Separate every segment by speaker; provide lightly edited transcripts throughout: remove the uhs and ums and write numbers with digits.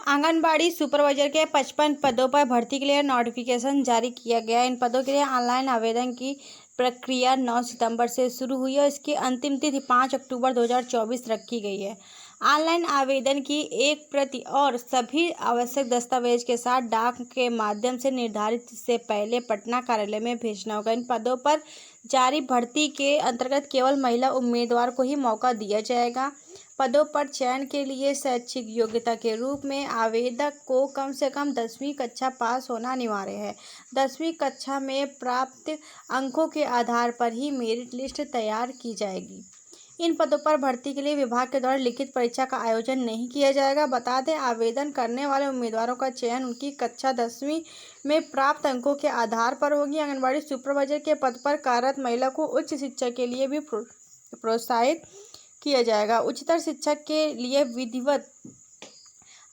Speaker 1: Anganwadi supervisor के 55 पदों पर भर्ती के लिए नोटिफिकेशन जारी किया गया। इन पदों के लिए ऑनलाइन आवेदन की प्रक्रिया 9 सितंबर से शुरू हुई है। इसकी अंतिम तिथि 5 अक्टूबर 2024 रखी गई है। ऑनलाइन आवेदन की एक प्रति और सभी आवश्यक दस्तावेज के साथ डाक के माध्यम से निर्धारित से पहले पटना कार्यालय में भेजना होगा। इन पदों पर जारी भर्ती के अंतर्गत केवल महिला उम्मीदवार को ही मौका दिया जाएगा। पदों पर चयन के लिए शैक्षिक योग्यता के रूप में आवेदक को कम से कम 10वीं कक्षा पास होना अनिवार्य है। 10वीं कक्षा में प्राप्त अंकों के आधार पर ही मेरिट लिस्ट तैयार की जाएगी। इन पदों पर भर्ती के लिए विभाग के द्वारा लिखित परीक्षा का आयोजन नहीं किया जाएगा। बता दें, आवेदन करने वाले उम्मीदवारों का चयन उनकी कक्षा 10वीं में प्राप्त अंकों के आधार पर होगी। आंगनबाड़ी सुपरवाइजर के पद पर कार्यरत महिला को उच्च शिक्षा के लिए भी प्रोत्साहित किया जाएगा। उच्चतर शिक्षा के लिए विधिवत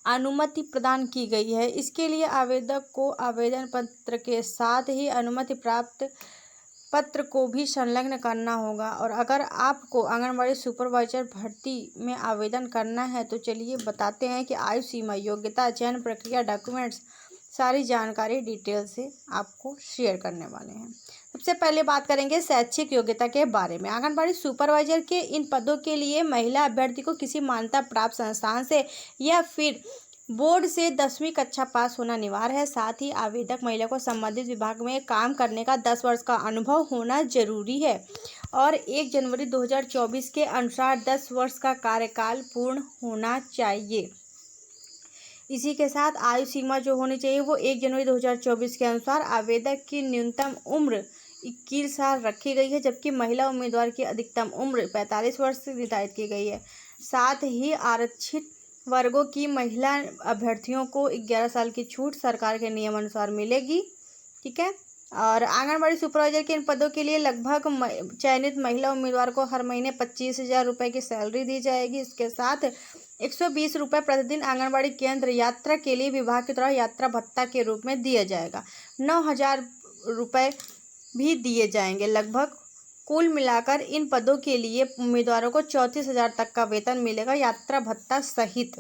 Speaker 1: अनुमति प्रदान की गई है। इसके लिए आवेदक को आवेदन पत्र के साथ ही अनुमति प्राप्त पत्र को भी संलग्न करना होगा। और अगर आपको आंगनबाड़ी सुपरवाइजर भर्ती में आवेदन करना है तो चलिए बताते हैं कि आयु सीमा, योग्यता, चयन प्रक्रिया, डॉक्यूमेंट्स, सारी जानकारी डिटेल से आपको शेयर करने वाले हैं। सबसे पहले बात करेंगे शैक्षिक योग्यता के बारे में। आंगनबाड़ी सुपरवाइजर के इन पदों के लिए महिला अभ्यर्थी को किसी मान्यता प्राप्त संस्थान से या फिर बोर्ड से 10वीं कक्षा पास होना अनिवार्य है। साथ ही आवेदक महिला को संबंधित विभाग में काम करने का 10 वर्ष का अनुभव होना जरूरी है और 1 जनवरी 2024 के अनुसार 10 वर्ष का कार्यकाल पूर्ण होना चाहिए। इसी के साथ आयु सीमा जो होनी चाहिए वो 1 जनवरी 2024 के अनुसार आवेदक की न्यूनतम उम्र 21 साल रखी गई है, जबकि महिला उम्मीदवार की अधिकतम उम्र 45 वर्ष से निर्धारित की गई है। साथ ही आरक्षित वर्गों की महिला अभ्यर्थियों को 11 साल की छूट सरकार के नियम अनुसार मिलेगी। ठीक है। और आंगनबाड़ी सुपरवाइजर के इन पदों के लिए लगभग चयनित महिला उम्मीदवार को हर महीने 25,000 रुपये की सैलरी दी जाएगी। इसके साथ 120 रुपये प्रतिदिन आंगनबाड़ी केंद्र यात्रा के लिए विभाग के द्वारा यात्रा भत्ता के रूप में दिया जाएगा। 9,000 रुपये भी दिए जाएंगे। लगभग कुल मिलाकर इन पदों के लिए उम्मीदवारों को 34,000 तक का वेतन मिलेगा, यात्रा भत्ता सहित।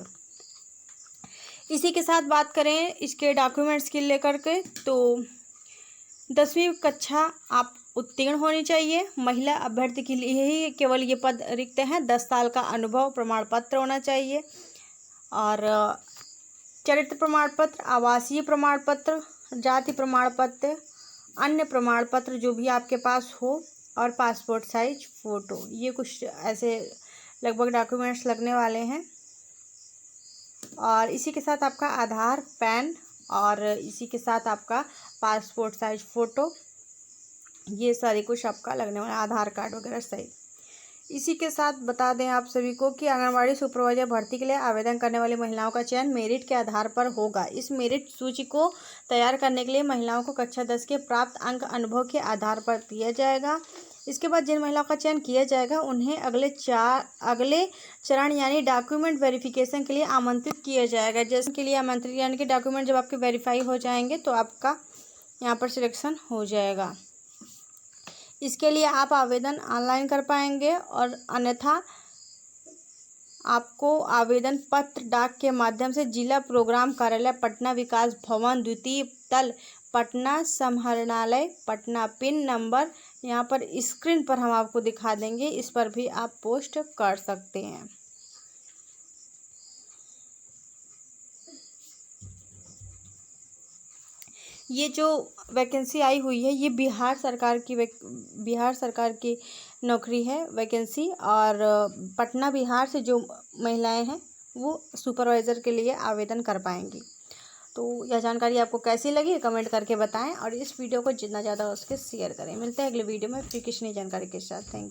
Speaker 1: इसी के साथ बात करें इसके डॉक्यूमेंट्स के लेकर के, तो 10वीं कक्षा आप उत्तीर्ण होनी चाहिए। महिला अभ्यर्थी के लिए ही केवल ये पद रिक्त हैं। 10 साल का अनुभव प्रमाण पत्र होना चाहिए और चरित्र प्रमाण पत्र, आवासीय प्रमाण पत्र, जाति प्रमाण पत्र, अन्य प्रमाण पत्र जो भी आपके पास हो और पासपोर्ट साइज फ़ोटो, ये कुछ ऐसे लगभग डॉक्यूमेंट्स लगने वाले हैं। और इसी के साथ आपका आधार, पैन और इसी के साथ आपका पासपोर्ट साइज फ़ोटो, ये सारी कुछ आपका लगने वाला, आधार कार्ड वगैरह सही। इसी के साथ बता दें आप सभी को कि आंगनबाड़ी सुपरवाइजर भर्ती के लिए आवेदन करने वाली महिलाओं का चयन मेरिट के आधार पर होगा। इस मेरिट सूची को तैयार करने के लिए महिलाओं को कक्षा 10 के प्राप्त अंक अनुभव के आधार पर दिया जाएगा। इसके बाद जिन महिलाओं का चयन किया जाएगा उन्हें अगले चरण यानी डॉक्यूमेंट वेरिफिकेशन के लिए आमंत्रित किया जाएगा। जैसे के लिए आमंत्रित यानी कि डॉक्यूमेंट जब आपके वेरीफाई हो जाएंगे तो आपका यहाँ पर सिलेक्शन हो जाएगा। इसके लिए आप आवेदन ऑनलाइन कर पाएंगे और अन्यथा आपको आवेदन पत्र डाक के माध्यम से जिला प्रोग्राम कार्यालय पटना, विकास भवन, द्वितीय तल, पटना, समाहरणालय पटना, पिन नंबर यहाँ पर स्क्रीन पर हम आपको दिखा देंगे, इस पर भी आप पोस्ट कर सकते हैं। ये जो वैकेंसी आई हुई है ये बिहार सरकार की नौकरी है वैकेंसी, और पटना बिहार से जो महिलाएं हैं वो सुपरवाइज़र के लिए आवेदन कर पाएंगी। तो यह जानकारी आपको कैसी लगी कमेंट करके बताएं और इस वीडियो को जितना ज़्यादा हो सके शेयर करें। मिलते हैं अगले वीडियो में फिर किसी नई जानकारी के साथ। Thank you.